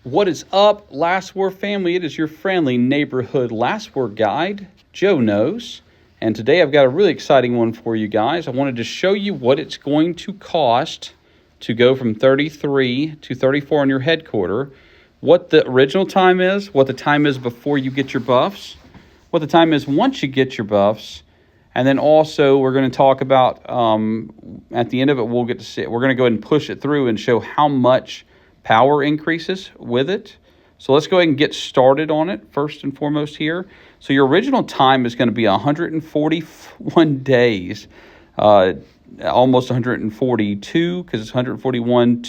What is up, Last War family? It is your friendly neighborhood Last War guide, Joe Knows. And today I've got a really exciting one for you guys. I wanted to show you what it's going to cost to go from 33 to 34 on your headquarter, what the original time is, what the time is before you get your buffs, what the time is once you get your buffs, and then also we're going to talk about, at the end of it, we're going to go ahead and push it through and show how much power increases with it. So let's go ahead and get started on it first and foremost here. So your original time is going to be 141 days, almost 142 because it's 141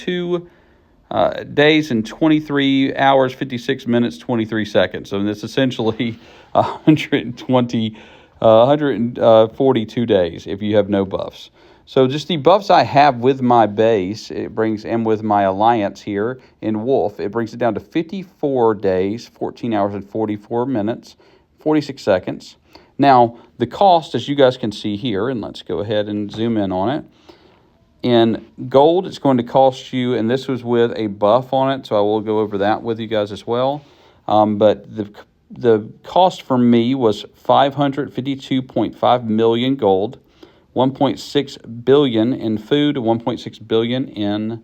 days and 23 hours, 56 minutes, 23 seconds. So it's essentially 142 days if you have no buffs. So just the buffs I have with my base, and with my alliance here in Wolf, it brings it down to 54 days, 14 hours and 44 minutes, 46 seconds. Now, the cost, as you guys can see here, and let's go ahead and zoom in on it. In gold, it's going to cost you, and this was with a buff on it, so I will go over that with you guys as well. But the cost for me was 552.5 million gold, 1.6 billion in food, 1.6 billion in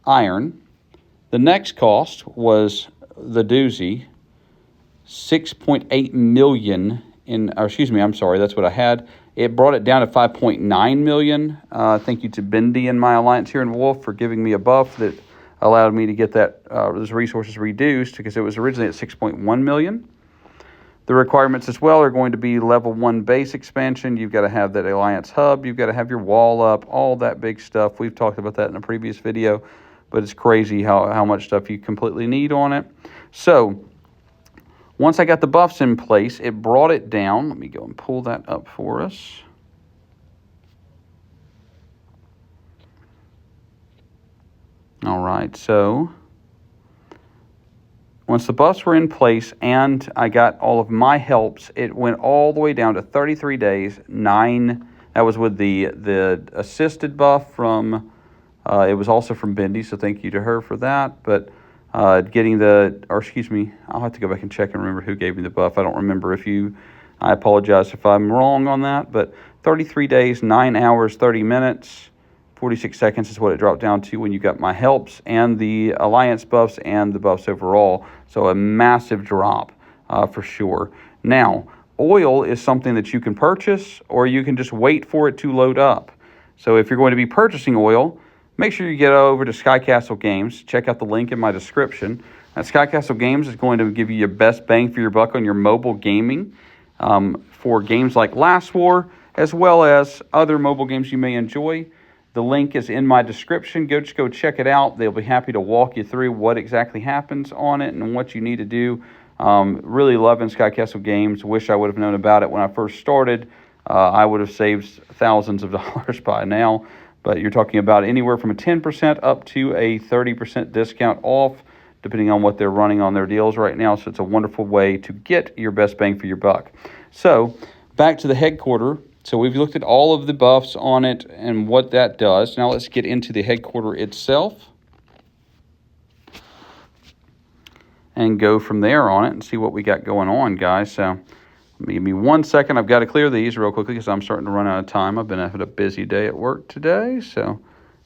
iron. The next cost was the doozy, 6.8 million in, or excuse me, I'm sorry, that's what I had. It brought it down to 5.9 million. Thank you to Bendy and my alliance here in Wolf for giving me a buff that allowed me to get that those resources reduced because it was originally at 6.1 million. The requirements as well are going to be level 1 base expansion. You've got to have that alliance hub. You've got to have your wall up, all that big stuff. We've talked about that in a previous video, but it's crazy how much stuff you completely need on it. So once I got the buffs in place, it brought it down. Let me go and pull that up for us. All right, so once the buffs were in place and I got all of my helps, it went all the way down to 33 days, 9. That was with the assisted buff from, it was also from Bendy, so thank you to her for that. But getting I'll have to go back and check and remember who gave me the buff. I don't remember I apologize if I'm wrong on that. But 33 days, 9 hours, 30 minutes. 46 seconds is what it dropped down to when you got my helps and the alliance buffs and the buffs overall. So a massive drop for sure. Now, oil is something that you can purchase or you can just wait for it to load up. So if you're going to be purchasing oil, make sure you get over to Sky Castle Games. Check out the link in my description. Sky Castle Games is going to give you your best bang for your buck on your mobile gaming for games like Last War, as well as other mobile games you may enjoy. The link is in my description. Just go check it out. They'll be happy to walk you through what exactly happens on it and what you need to do. Really loving Sky Castle Games. Wish I would have known about it when I first started. I would have saved thousands of dollars by now. But you're talking about anywhere from a 10% up to a 30% discount off, depending on what they're running on their deals right now. So it's a wonderful way to get your best bang for your buck. So back to the headquarter. So we've looked at all of the buffs on it and what that does. Now let's get into the headquarter itself and go from there on it and see what we got going on, guys. So give me 1 second. I've got to clear these real quickly because I'm starting to run out of time. I've been having a busy day at work today, so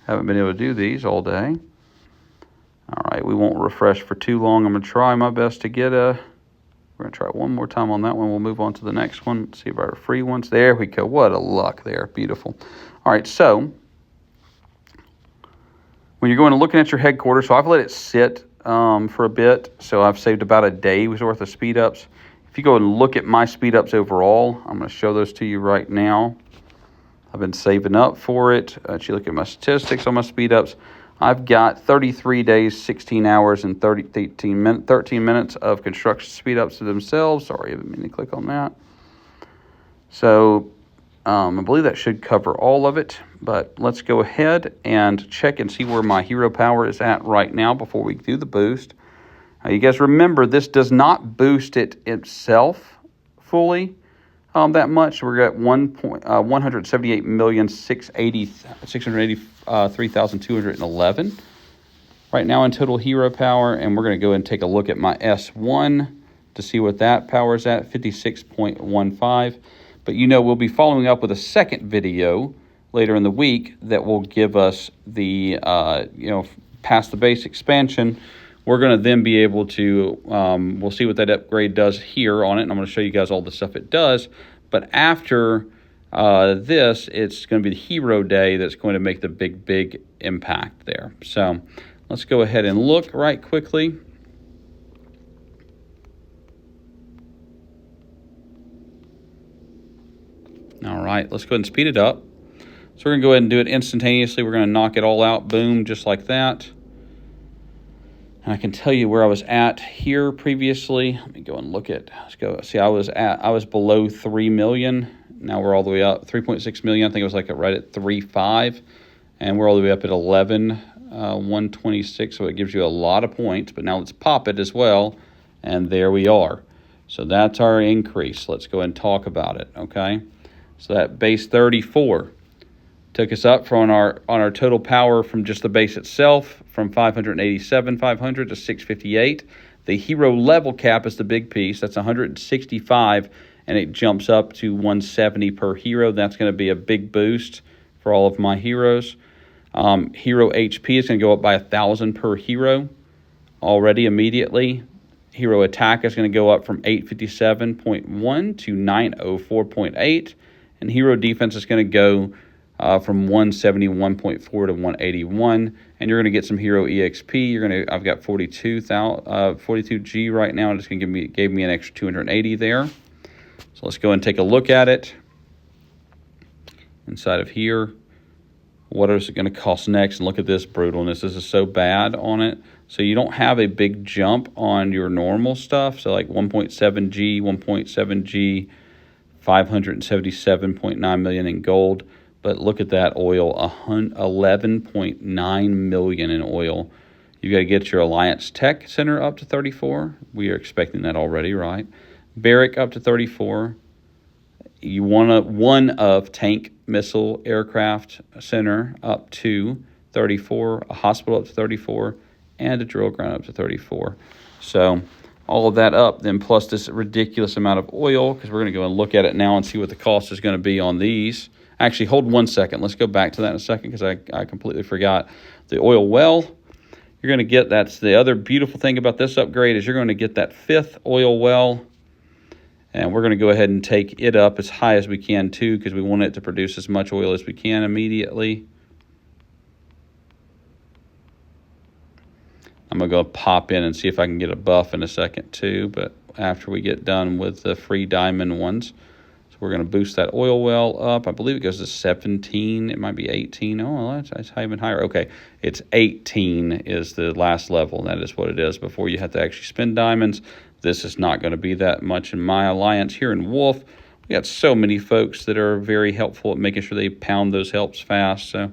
haven't been able to do these all day. All right, we won't refresh for too long. I'm going to try my best to get we're going to try one more time on that one. We'll move on to the next one. Let's see if our free ones. There we go. What a luck there. Beautiful. All right, so when you're going to looking at your headquarters, so I've let it sit for a bit. So I've saved about a day's worth of speed ups. If you go and look at my speed ups overall, I'm going to show those to you right now. I've been saving up for it. If you look at my statistics on my speed ups, I've got 33 days, 16 hours, and 13 minutes of construction speed ups to themselves. Sorry, I didn't mean to click on that. So I believe that should cover all of it. But let's go ahead and check and see where my hero power is at right now before we do the boost. You guys remember, this does not boost it itself fully that much. We're at 178,683,211. right now in total hero power, and we're going to go and take a look at my S1 to see what that power is at, 56.15. But we'll be following up with a second video later in the week that will give us the, past the base expansion. We're going to then be able to, we'll see what that upgrade does here on it, and I'm going to show you guys all the stuff it does. But after this, it's going to be the hero day that's going to make the big impact there. So let's go ahead and look right quickly. All right, let's go ahead and speed it up. So we're going to go ahead and do it instantaneously. We're going to knock it all out, boom, just like that. And I can tell you where I was at here previously. Let me go and look at, let's go. See, I was below 3 million. Now we're all the way up, 3.6 million. I think it was like right at 3.5. And we're all the way up at 126. So it gives you a lot of points. But now let's pop it as well. And there we are. So that's our increase. Let's go and talk about it, okay? So that base 34 took us up from on our total power from just the base itself from 587,500 to 658. The hero level cap is the big piece. That's 165, and it jumps up to 170 per hero. That's going to be a big boost for all of my heroes. Hero HP is going to go up by 1,000 per hero already immediately. Hero attack is going to go up from 857.1 to 904.8. And hero defense is going to go from 171.4 to 181, and you're going to get some hero EXP. I've got 42G right now, and it's going to gave me an extra 280 there. So let's go and take a look at it. Inside of here, what is it going to cost next? And look at this brutalness. This is so bad on it. So you don't have a big jump on your normal stuff. So like 1.7G, 1.7G, 577.9 million in gold. But look at that oil, 11.9 million in oil. You got to get your Alliance Tech Center up to 34. We are expecting that already, right? Barrack up to 34. You want one of Tank Missile Aircraft Center up to 34, a hospital up to 34, and a drill ground up to 34. So all of that up, then plus this ridiculous amount of oil, because we're going to go and look at it now and see what the cost is going to be on these. Actually, hold 1 second. Let's go back to that in a second because I completely forgot. The oil well, you're going to get, that's the other beautiful thing about this upgrade is you're going to get that 5th oil well. And we're going to go ahead and take it up as high as we can too because we want it to produce as much oil as we can immediately. I'm going to go pop in and see if I can get a buff in a second too, but after we get done with the free diamond ones. We're going to boost that oil well up. I believe it goes to 17. It might be 18. Oh, well, that's even higher. Okay, it's 18 is the last level. That is what it is before you have to actually spend diamonds. This is not going to be that much in my alliance. Here in Wolf, we got so many folks that are very helpful at making sure they pound those helps fast. So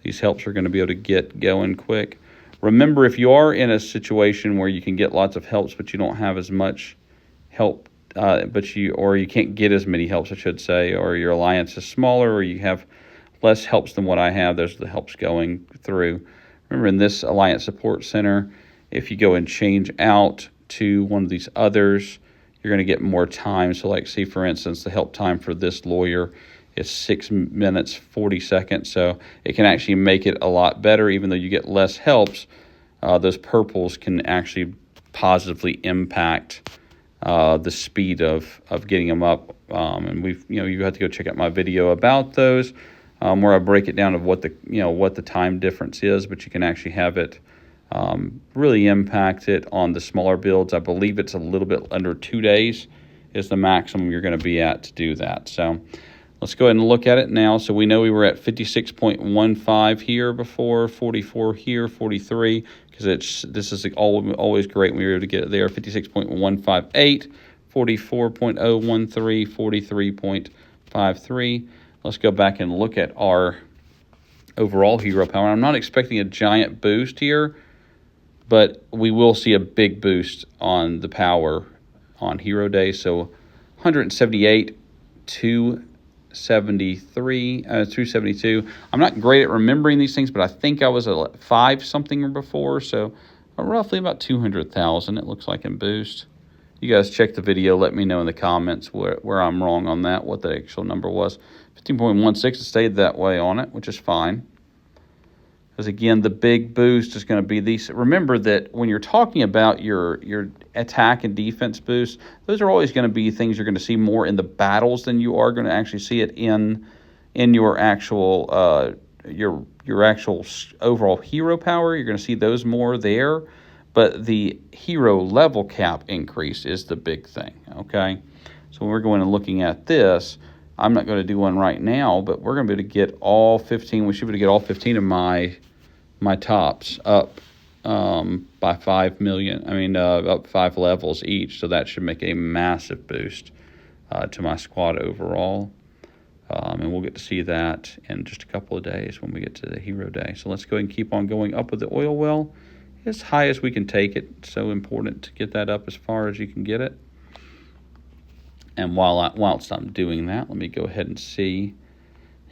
these helps are going to be able to get going quick. Remember, if you are in a situation where you can get lots of helps, but you don't have as much help, or you can't get as many helps, I should say, or your alliance is smaller, or you have less helps than what I have. Those are the helps going through. Remember, in this Alliance Support Center, if you go and change out to one of these others, you're going to get more time. So, like, see, for instance, the help time for this lawyer is 6 minutes, 40 seconds. So it can actually make it a lot better, even though you get less helps. Those purples can actually positively impact the speed of getting them up, and you have to go check out my video about those, where I break it down of what the time difference is, but you can actually have it really impact it on the smaller builds. I believe it's a little bit under 2 days is the maximum you're going to be at to do that. So let's go ahead and look at it now. So we know we were at 56.15 here before, 44 here, 43. This is always great when we were able to get it there. 56.158, 44.013, 43.53. Let's go back and look at our overall hero power. I'm not expecting a giant boost here, but we will see a big boost on the power on Hero Day. So 178 to 373, 272. I'm not great at remembering these things, but I think I was at 5 something before, so roughly about 200,000 it looks like in boost. You guys check the video, let me know in the comments where I'm wrong on that, what the actual number was. 15.16, it stayed that way on it, which is fine. Because again, the big boost is going to be these. Remember that when you're talking about your attack and defense boosts, those are always going to be things you're going to see more in the battles than you are going to actually see it in your actual your actual overall hero power. You're going to see those more there, but the hero level cap increase is the big thing. Okay, so when we're going and looking at this, I'm not going to do one right now, but we're going to be able to get all 15. We should be able to get all 15 of my tops up by 5 million. I mean, up 5 levels each. So that should make a massive boost to my squad overall. And we'll get to see that in just a couple of days when we get to the hero day. So let's go ahead and keep on going up with the oil well as high as we can take it. It's so important to get that up as far as you can get it. And whilst I'm doing that, let me go ahead and see.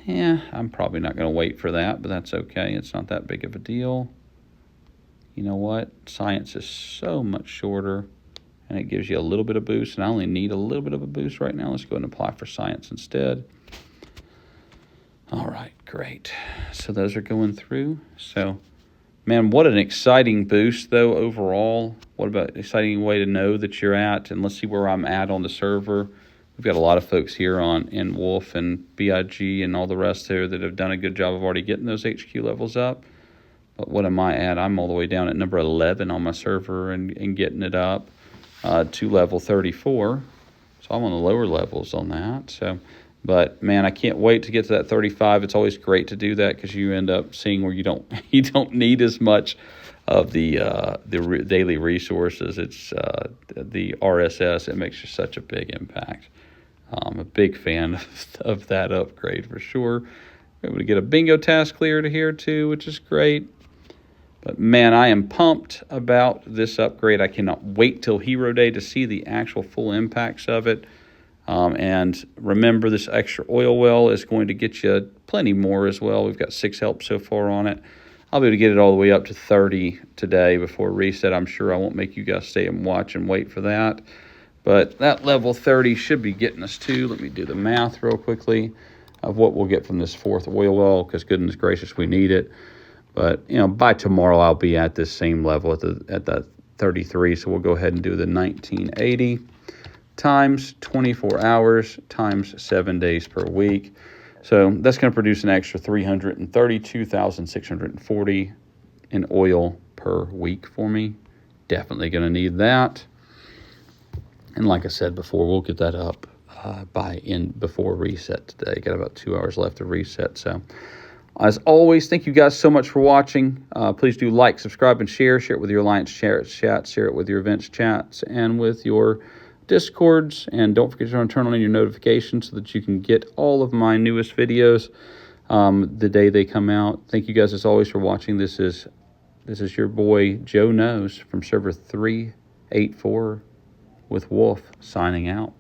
Yeah, I'm probably not going to wait for that, but that's okay. It's not that big of a deal. You know what? Science is so much shorter, and it gives you a little bit of boost, and I only need a little bit of a boost right now. Let's go ahead and apply for science instead. All right, great. So those are going through. So, man, what an exciting boost, though, overall. What about an exciting way to know that you're at? And let's see where I'm at on the server. We've got a lot of folks here in Wolf and BIG and all the rest there that have done a good job of already getting those HQ levels up. But what am I at? I'm all the way down at number 11 on my server and getting it up to level 34. So I'm on the lower levels on that. So, but man, I can't wait to get to that 35. It's always great to do that because you end up seeing where you don't need as much of the daily resources. It's the RSS. It makes you such a big impact. I'm a big fan of that upgrade for sure. We're able to get a bingo task cleared here too, which is great. But man, I am pumped about this upgrade. I cannot wait till Hero Day to see the actual full impacts of it. And remember, this extra oil well is going to get you plenty more as well. We've got 6 helps so far on it. I'll be able to get it all the way up to 30 today before reset. I'm sure I won't make you guys stay and watch and wait for that. But that level 30 should be getting us to, let me do the math real quickly, of what we'll get from this 4th oil well, because goodness gracious, we need it. But, you know, by tomorrow I'll be at this same level at the 33, so we'll go ahead and do the 1980 times 24 hours times 7 days per week. So that's going to produce an extra 332,640 in oil per week for me. Definitely going to need that. And like I said before, we'll get that up before reset today. Got about 2 hours left to reset. So as always, thank you guys so much for watching. Please do like, subscribe, and share. Share it with your Alliance chats. Share it with your events chats and with your Discords. And don't forget to turn on your notifications so that you can get all of my newest videos the day they come out. Thank you guys as always for watching. This is your boy Joe Knows from server 384 with Wolf signing out.